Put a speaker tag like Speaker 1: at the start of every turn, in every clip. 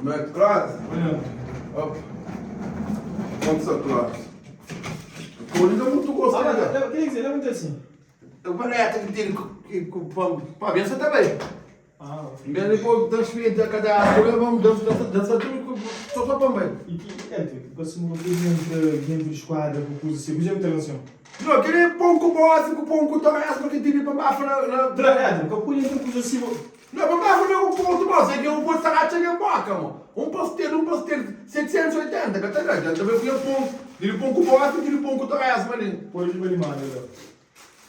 Speaker 1: Met klaar. Hop. Vamos a klaar. Corrida muito gostosa.
Speaker 2: Quer dizer, levanta assim.
Speaker 1: Eu falei, tem que ter para ver se também. Bem, depois transferir da cada área, vamos dançar tudo só para bem.
Speaker 2: E que é, tipo, se me dentro de esquadra, com coisa assim, já me atenção.
Speaker 1: Não, queria pão com boas, com pão com tomate, porque tive para baixo na.
Speaker 2: Dragado, que eu punha dentro coisa assim.
Speaker 1: Não, para baixo não, pão de boas, é que eu vou estar a chegar boca, mano. Um pastel, 780, que tá ligado? Também fui pão, tive pão com boas, tive pão com tomate, maninho.
Speaker 2: Depois de animar,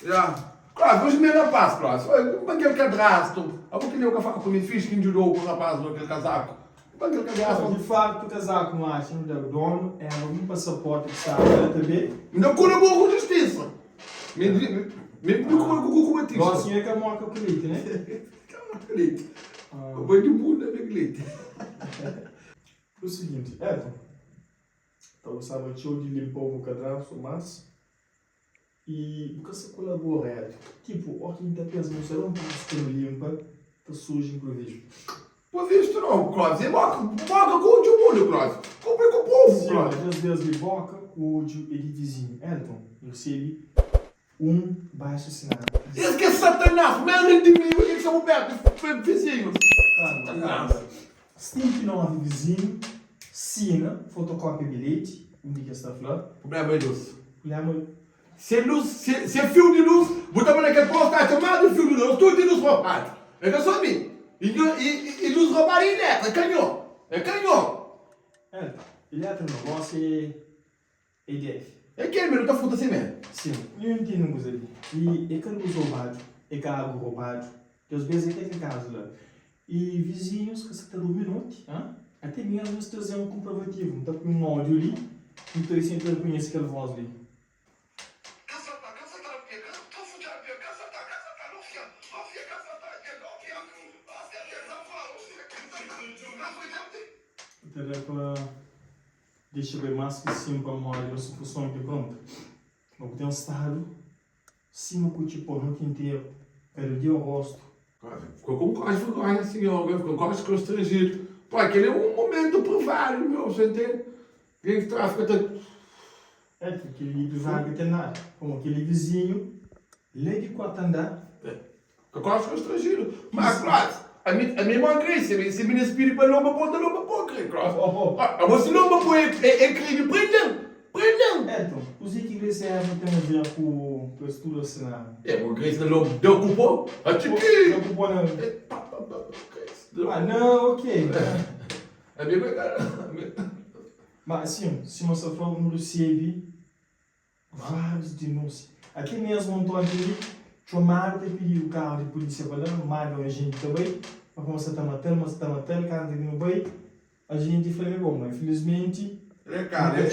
Speaker 1: Já. Claro, hoje mesmo na paz, claro. Aquele cadrasto. Eu vou querer o café com o fiz que enjudou com o rapaz naquele casaco. Aquele cadrasto.
Speaker 2: De facto, o casaco macho do dono é um passaporte que está a também.
Speaker 1: Não colabora com a justiça. Me com a justiça.
Speaker 2: Assim é que a moca o cliente, né?
Speaker 1: Acredito. Eu vou de mundo, não acredito.
Speaker 2: O seguinte, então você sabe que eu de limpar o cadrasto, mas e o que você colabora tipo, ó quem está pensando, você não está limpa, está sujo, improviso.
Speaker 1: Por visto não, Cláudio. É boca com o mundo, Cláudio. Compre com o povo, Cláudio.
Speaker 2: Às vezes de boca, cúdio e de vizinho. Elton, recebe baixo assinado.
Speaker 1: Esse que é satanás, menos de mim, o que são perto dos vizinhos.
Speaker 2: Satanás. 79 vizinho, sina, fotocópia bilhete, onde está falando.
Speaker 1: Problema é luz.
Speaker 2: Problema
Speaker 1: Se é fio de luz, botamos naquele posto, está chamado de fio de luz, tudo de luz roubado. É que eu sou amigo. E luz roubada é elétrica, é canhão. É canhão.
Speaker 2: Elétrico negócio é EDF.
Speaker 1: É que ele não está fundo assim mesmo.
Speaker 2: Sim, eu entendo uma coisa ali. E é que luz roubado, é carro roubado, que às vezes é que tem caso lá. E vizinhos que você está no minuto, até mesmo nós trazemos um comprovativo, não está com um áudio ali, então eu sempre reconheço aquela voz ali. Então, deixa eu ver mais que sim para uma hora, se função que pronto. Não tem um estado, cima com o tipo, a noite inteira, perdi o rosto.
Speaker 1: Ficou com quase vergonha, senhor, ficou quase constrangido. Pô, aquele é um momento privado, meu, você entende? Quem que tráfico até.
Speaker 2: Aquele privado que tem nada, como aquele vizinho, lei de 4 andar.
Speaker 1: Ficou quase constrangido. Mas, claro, a minha irmã cresce, se me inspira para lomba ponta, lomba pouco, claro. A você lomba põe é crime, prendão.
Speaker 2: Então, os igrejas não tem a ver com a estrutura assinada.
Speaker 1: O Grace na lomba deu cupom?
Speaker 2: Deu cupom não. Não, ok.
Speaker 1: Amigo,
Speaker 2: mas assim, se você for no recebe vários denúncias. Aqui mesmo um toque ali, chamaram de pedir o carro de polícia para lá, mandam a gente também, para você está matando, cara de no bem, a gente foi bom, mas infelizmente
Speaker 1: é cara, ele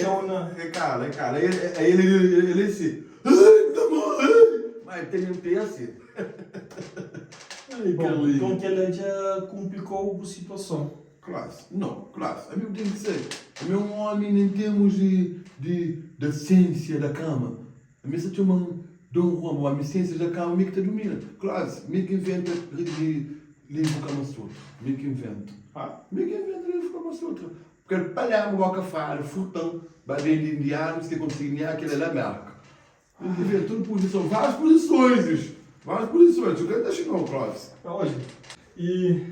Speaker 1: disse, mas tem um texto.
Speaker 2: Bom, então que ele já complicou a situação.
Speaker 1: Claro, amigo tem que ser. É um homem em termos da ciência da cama. A minha se chama Dom Juan, a ciência da cama, meio que te domina. Claro, meio que inventa livro Kama Sutra. Meio que inventa livro Kama Sutra. Porque palhar uma boca fara, furtão, barulho de indianos, que conseguem aquele lá marca. Ele devia tudo posição, várias posições. Eu quero deixar não, Clóvis.
Speaker 2: Hoje. E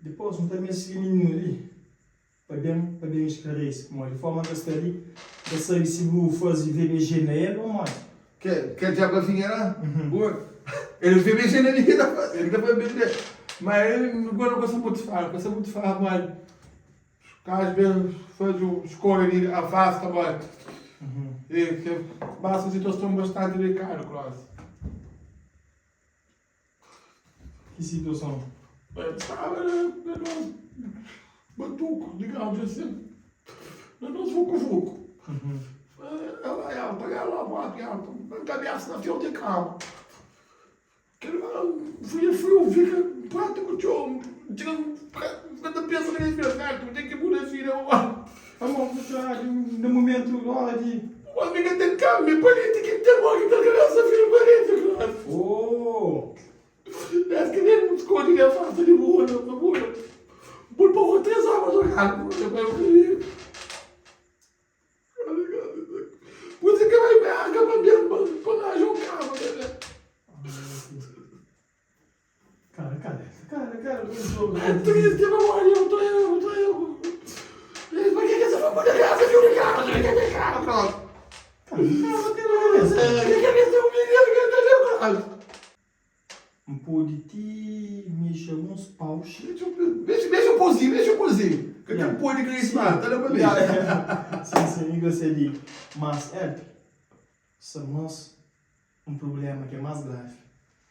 Speaker 2: depois, não tem esse menino ali, para bem esclarecer, como de forma que está ali, para saber se vou fazer VBG nele ou mais.
Speaker 1: Quer dizer que vinha lá? Ele VBG nele, ele está fazendo VBG. Mas ele agora não gosta muito de falar, mas às vezes faz o escolha ali, afasta, mas que basta a situação bastante delicada, Clóvis.
Speaker 2: Que situação?
Speaker 1: Estava no nosso batuco, digamos assim, no nosso vucu-vucu. Ela ia pagar lá, uma cabeça na fila de carro. Fui fica prático, tio. Quando pensa na respiração, tem que mudar assim,
Speaker 2: a mão no momento, hora de.
Speaker 1: O amigo tem câmbio político, tem uma que está essa filha política.
Speaker 2: Oh!
Speaker 1: Parece que nem nos esconde que é fácil de burro, cara. Você que vai me acabar mesmo para jogar, né?
Speaker 2: Cara, o jogo.
Speaker 1: É triste, meu amor, eu tô eu. Por que você foi poder essa de um cara? Você quer ver cara, pronto. Cara, que
Speaker 2: Um pouco de ti, mexe alguns paus.
Speaker 1: Deixa eu pozinho. Que tem pôr de crescimento, olha pra mim.
Speaker 2: Sim, gostei de. Mas, estamos problema que é mais grave.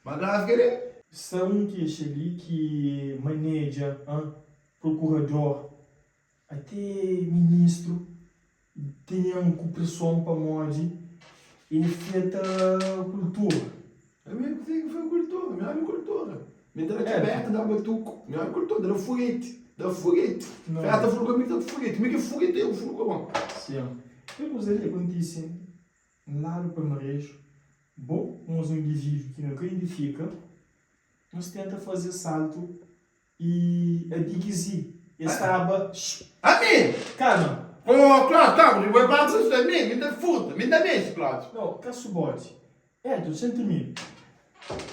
Speaker 1: Mas grave que ele.
Speaker 2: São que chega que maneja, procurador, até ministro, tem pressão para mod e feita cultura.
Speaker 1: É mesmo que foi cultura, minha cultura. Me dá aqui aberta, dá batuco. Minha cultura, dá foguete. Festa fulgurante, foguete. Como é que foguete é o fulgurante?
Speaker 2: Sim. Eu gostaria que acontecesse lá no Palmarejo. Bom, nós um indivíduo que não identifica. Nós tenta fazer salto e a Big estava...
Speaker 1: A mim?
Speaker 2: Calma.
Speaker 1: Oh, claro, eu vou falar isso a mim, me dá fruta, me dá mexe, claro.
Speaker 2: Não, caço-bote. Tu sente-me.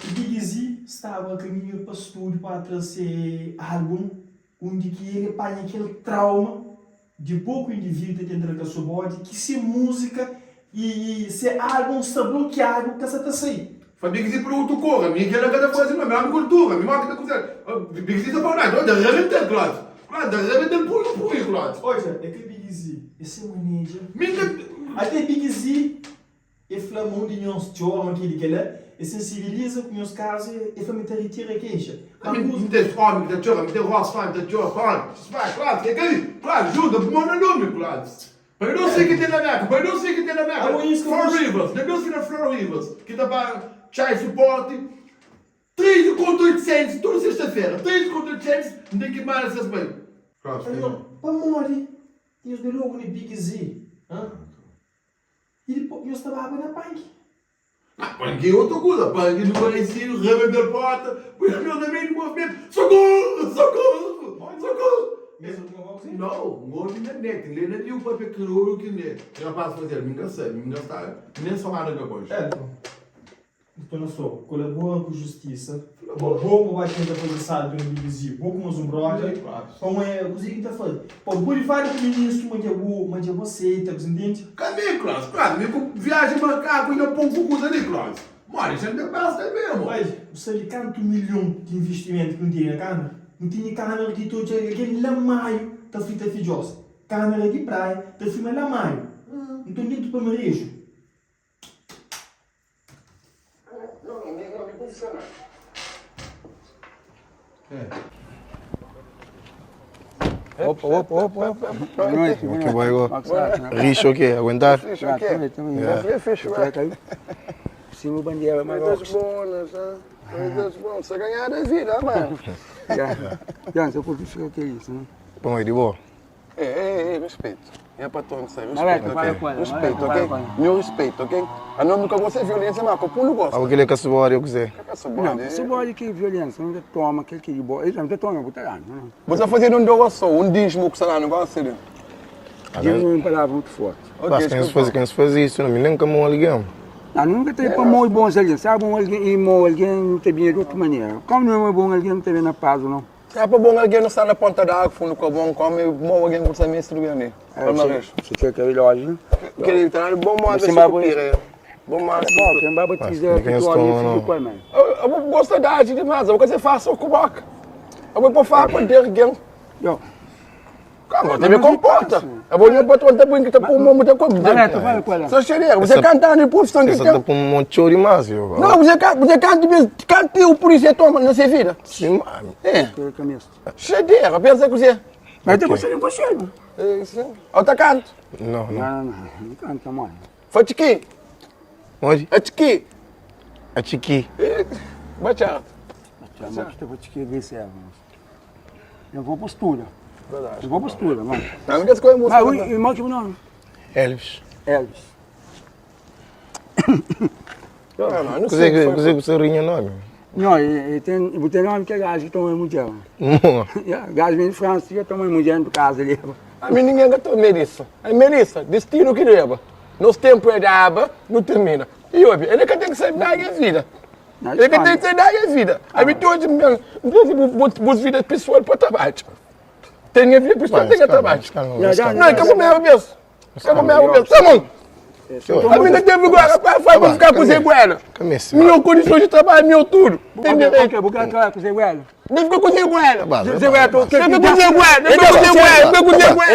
Speaker 2: Big estava a caminho para o estúdio para trazer álbum onde que ele apanha aquele trauma de pouco indivíduo dentro do caço-bote que se música e se álbum está bloqueado, que está sair.
Speaker 1: Big Z para outro cor, a minha que era cada coisa, a minha cultura, a minha marca da coisa. Big Z está falando, da repente, claro, da repente, punho, claro.
Speaker 2: Olha, é que Big Z, esse maneja. Até Big Z, é flamão de nós jovens aquele que ele e sensibiliza com os casos e faz-me retira queixa.
Speaker 1: Me tem fome, me tem chorro, me tem roça, me tem chorro, claro, que é que claro, ajuda, manda nome, claro. Mas eu não sei que tem na Meca, Four Rivers, negócio na Four Rivers, que está para chai suporte, 3 contra 800, toda sexta-feira, 3 contra 800, não tem que mais essas bem. Claro,
Speaker 2: para morrer, e os de logo no Big Z, e depois eu estava na punk.
Speaker 1: Punk é outra coisa, punk no Parecinho, rebenta a porta, põe a meu também no movimento, socorro!
Speaker 2: Mesmo que não vou
Speaker 1: não, movimento não é, tem lena de um papel cru que não é. Eu passo a fazer, me engasei, nem só nada que coisa.
Speaker 2: Então não sou, colabora com a justiça, bom vai tentar fazer saldo no Big Z, bom com os umbrolhos, como é, o que está fazendo. Pô, o Bolívar com o ministro, mas eu vou aceitar, você entende?
Speaker 1: Cadê, claro, me viagem marcar com o pouco coisa ali, claro. Mas isso não basta mesmo.
Speaker 2: Olha, você lhe canta 1 milhão de investimento que não tem na câmera? Não tem câmera que tu tinha aquele lamaio, tá feita filhosa. Câmera de praia, tá filma lamaio. Então dentro do Palmarejo.
Speaker 3: Opa. Que vai Richo o quê? Aguentar?
Speaker 4: Sim, o bandeira, mas das bonas, das bonas. Você ganhar da vida, mano. Já, se eu curto isso, que é isso, né?
Speaker 3: Bom, de boa.
Speaker 4: Respeito. É para todos, respeito, ok? Meu respeito, ok? A não nunca você violência, mas com o gosto.
Speaker 3: Algo que ele quer subir, eu quiser.
Speaker 4: Não,
Speaker 5: subir que violência, não toma, aquele que de boa. Ele não toma, botará, não.
Speaker 4: Você fazer um doce, um dízimo que será, não vai ser.
Speaker 5: Dízimo é uma palavra muito forte.
Speaker 3: Quem se faz isso, não me lembro como alguém.
Speaker 5: Não, nunca tem para muito bons alguém, sabe? Alguém e mau alguém não tem bem de outra maneira. Como não é bom alguém, não tem bem na paz, não.
Speaker 4: É para bom alguém não está na ponta da água, fundo com bom, como é bom alguém que você me instruiu ali.
Speaker 5: Você quer que ele loja, né?
Speaker 4: Queria ter bom modo de se bom mais.
Speaker 5: Quem vai batizar, que tu olha, fica mais.
Speaker 4: Eu vou gostar da arte demais, eu vou fazer fácil o cubaca. Eu vou pôr faca para ter alguém. Calma, você me comporta. Eu vou olhar para tu, até porque tu põe uma muita coisa. Só cheiro, você canta no pulso,
Speaker 3: você está com um monte de choro mais, eu.
Speaker 4: Não, você canta o polícia toma na sua vida.
Speaker 3: Sim, mano.
Speaker 4: Cheiro, pensa que você.
Speaker 5: Mas depois você não consegue.
Speaker 4: Outra canto.
Speaker 3: Não
Speaker 5: canta, mãe.
Speaker 4: Foi tiqui.
Speaker 3: Onde?
Speaker 4: É tiqui.
Speaker 3: É tiqui.
Speaker 4: Bachata.
Speaker 5: Mas eu vou te querer ser, eu vou postura.
Speaker 4: Verdade.
Speaker 5: Eu vou postura, mano.
Speaker 4: Não, não quer escolher música.
Speaker 5: Mas o irmão que o nome?
Speaker 3: Elvis.
Speaker 5: Não sei.
Speaker 3: Você rinha nome?
Speaker 5: Não, tem nome que é gás que toma mulher. Gás vem de França, que toma mulher do casa ali.
Speaker 4: A mim ninguém gatou Melissa. É Melissa, destino que leva. Nos tempos é da aba, não termina. E ouve, ele que tem que sair da vida. Ele que tem que sair da vida. A mim todos as vidas pessoais para trabalho. Tem a vida pessoal, tem que trabalhar. Não, é que eu mesmo mesmo. Tá bom? A mim não tem vergonha, vai ficar com o Zé Guela. Minha condição de trabalho, meu tudo. Entendeu?
Speaker 5: Por que trabalha com o Zé Guela?
Speaker 4: Não fica com o Zé Guela.
Speaker 5: Zé Guela, tô aqui. Ele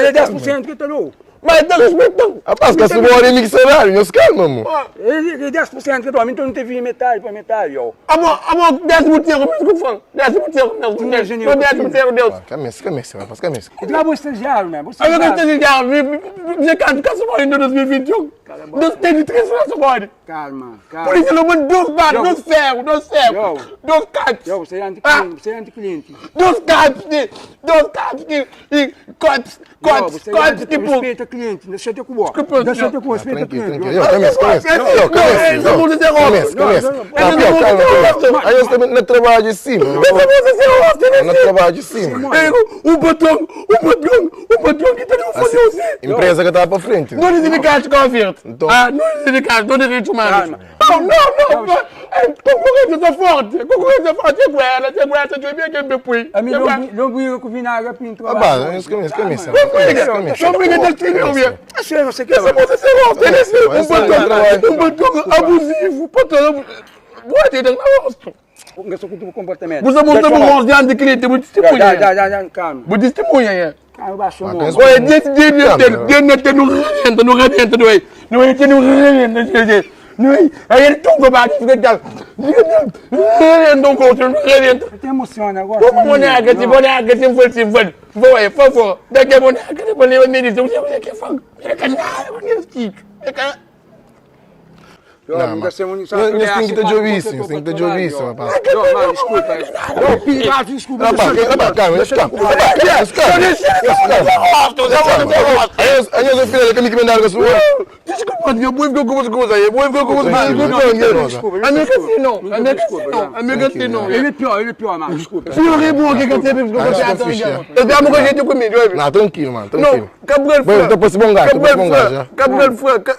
Speaker 5: é 10% que tá louco.
Speaker 4: Mas tá respeitando.
Speaker 3: Rapaz, que a sua hora é mixerário, meus calma, mano.
Speaker 5: Ele é 10% que tá, então não teve metade para metade, ó.
Speaker 4: Amor, 10% mesmo que eu falo. 10% mesmo. 10% Deus.
Speaker 3: Camisa, rapaz, camisa.
Speaker 5: E trabalho estagiário, né?
Speaker 4: Aí eu gostei de já, você quer ficar só em 2021? Não tem 3 anos só.
Speaker 5: Calma.
Speaker 4: Por isso eu mando 2 bares, 2 ferros, 2 cates.
Speaker 5: Você é anti-cliente.
Speaker 4: 2 cates e cortes que pô.
Speaker 5: Respeita cliente, deixa eu ter com o respeita cliente.
Speaker 3: Aí eu não trabalho de cima. Não trabalho de cima.
Speaker 4: O patrão que tem um fazer
Speaker 3: Empresa que está para frente.
Speaker 4: não é sindicato que eu oferto. Não é sindicato, não é direitos humanos. Não. Concorrência é forte. Você aguenta, você vê quem me põe.
Speaker 5: A mim não briga com vinagre, pinto.
Speaker 3: Camisa.
Speaker 4: Não briga desse filho, minha.
Speaker 5: Você quer?
Speaker 4: Essa moça é louca, ele é um patrão abusivo, patrão. Boa, tem na rosto.
Speaker 5: Com comportamento.
Speaker 4: Você monta um monte de ano de cliente, muito testemunha.
Speaker 5: Calma.
Speaker 4: Muito testemunha,
Speaker 5: Calma, baixou o
Speaker 4: olha, desse dia não rebenta, não é. Não é? Aí ele toma baixo, fica aquela. Não contra, não rebenta.
Speaker 5: Você emociona agora.
Speaker 4: Como boneca, se for. Vai, por favor. Daqui a boneca, depois eu me diz, eu sei que é fogo. É canal, é sítio. É canal.
Speaker 3: Não, mas tem que ter jovíssimo, rapaz.
Speaker 5: Não, desculpa.
Speaker 3: Rapaz, calma. Aí eu sou filho que me mandaram com a sua.
Speaker 4: Desculpa, eu vou ficar com as coisas aí. Amiga, não.
Speaker 5: Ele é pior, mano. Desculpa.
Speaker 4: Se eu rebo aqui que eu sempre fico com eu dei uma gente comigo,
Speaker 3: Não, tranquilo, mano.
Speaker 4: não, Cabral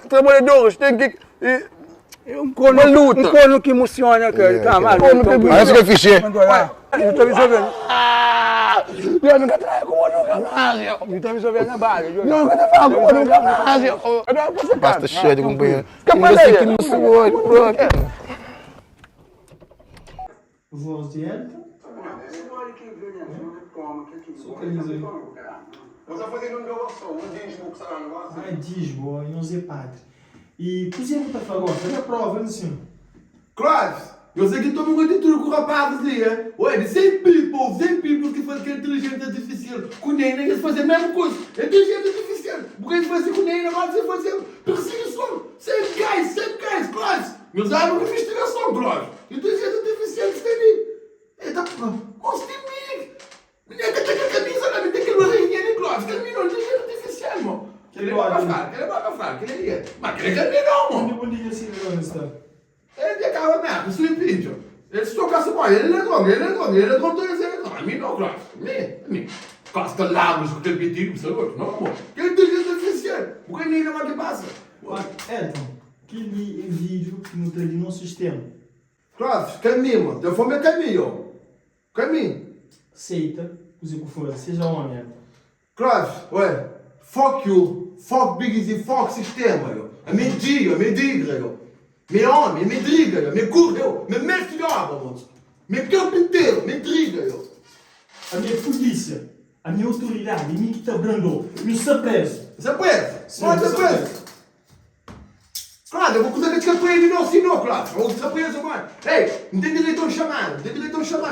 Speaker 4: trabalhadores têm que...
Speaker 5: Um corno que emociona, cara. Calma,
Speaker 3: Aí você quer fichar.
Speaker 5: eu tô resolvendo.
Speaker 4: Eu nunca trago com o nunca mais.
Speaker 5: Eu tô resolvendo na base.
Speaker 4: Nunca trago com o nunca mais.
Speaker 3: Basta cheio de companhia.
Speaker 2: Voz de Elton. Disbo, não sei padre. E cozinha muita fagosta, olha a prova, assim.
Speaker 1: Claro, eu sei que todo mundo tem tudo com o rapaz ali, é? Ué, de 100 people que fazem inteligência artificial. Com nem eles fazem a mesma coisa. Inteligência artificial. Porque eles fazem com nem agora você fazem perseguição. 100 guys, claro. Meus alunos de investigação, claro. Inteligência artificial, isso ali. Eita, nossa, tem mico. Menina, que tem que camisa lá, tem que lorinha, né, claro. Caminhou, inteligência artificial, irmão. Ele é boca fraca, ele é. Mas ele é caminhão, mano.
Speaker 2: Onde podia ser está?
Speaker 1: Ele é carro mesmo, isso é pincho. Ele se tocasse com ele é droga, A mim não, claro. A mim. Costa lábios com aquele pedido, você outro. Não, amor. Que inteligência artificial. O que nem não que passa.
Speaker 2: Elton, aquele vídeo que não tem ali no sistema.
Speaker 1: Claro, caminho, mano. Eu fome é caminho.
Speaker 2: Aceita, use o que for, seja homem, Elton.
Speaker 1: Claro, ué. Fuck you, fuck Biggie, fuck sistema, eu. Me diga, eu. Me homem, me diga, eu. Me curra, eu. Me mestre de obra, moço. Me campo inteiro, me diga, eu.
Speaker 2: A minha polícia, a minha autoridade, a mim que te abrandou, me está preso.
Speaker 1: Você é preso?
Speaker 2: Sim,
Speaker 1: Pode ser
Speaker 2: você
Speaker 1: preso. Claro, eu vou conseguir te capar ele não, se não, claro. Eu vou te preso, mano. Ei, não tem direito a um chamado,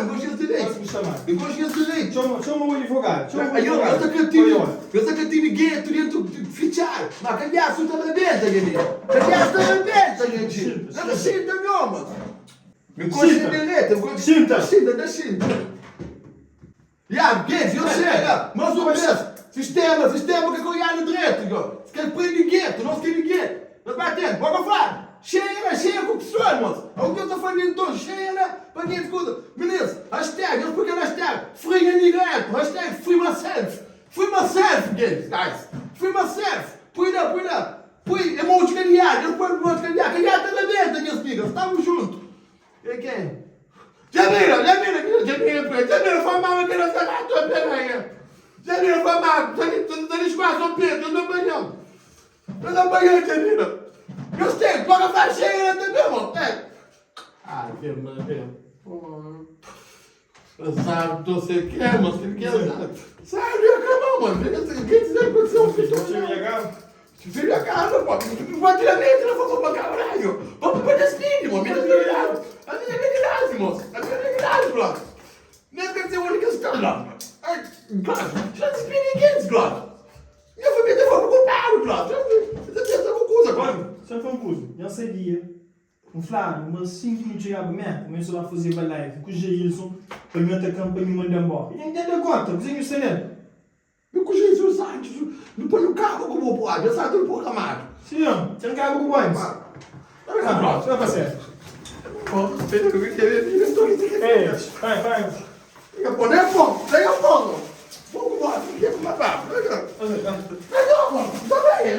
Speaker 1: não gosto de direito.
Speaker 2: Pode me chamar.
Speaker 1: Eu gosto de direito.
Speaker 2: Chama o advogado.
Speaker 1: Eu sei que eu tive gueto dentro de fichar. Mas cadê a assunto da benta, gente? Não sinta, não, mano. Me gosto de direito. Sinta. Já, gueto, eu sei, mas o mesmo. Sistema que eu ia no direito, se quer prender gueto, não se quer gueto. Nós batendo, bora fora. cheia com o pessoal, moço. É o que eu estou falando então, cheia, né? Para quem escuta. Beleza, hashtag, eu expliquei hashtag, free indireto, hashtag free myself, guys. Free myself, põe lá. Põe emoji candidato, eu ponho emoji candidato na meta, minhas amigas, estamos juntos. E quem? Jamila, foi mal aqui nessa tua pena aí. Jamila, foi mal, tá desquase ao Pedro, eu não banhão. Jamila. Gostei, bora fazer cheia também, mano. Ai, que mano. Sabe, você quer, mas você quer, sabe, acabou, mano. Quem quiser acontecer um filho. Filho, acaba, pô. Não pode tirar nem a foto pra caralho. Vamos pra destino, mano. Minha habilidade, moço. A minha habilidade, Glock. Nem quer dizer o único que está lá. Glock, já te expliquei ninguém, Glock. Minha família foi culpado, Glock. Você pensa com coisa, Glock.
Speaker 2: Só foi um curso. Já sabia. Um flávio, umas 5 minutos chegava mesmo. Começou a fazer uma live com o Jailson. Para me atacar, para me mandar embora. E entendeu conta? Você não está
Speaker 1: Eu com Jesus Santos, não põe o carro como o pode, eu saio tudo programado.
Speaker 2: Sim, não. Você não quer algo com o Boeing? Não, vai ser. Ei, vai.
Speaker 1: Pega fogo. Fogo, mano. Pega uma barra. Pega, mano. Tá bem,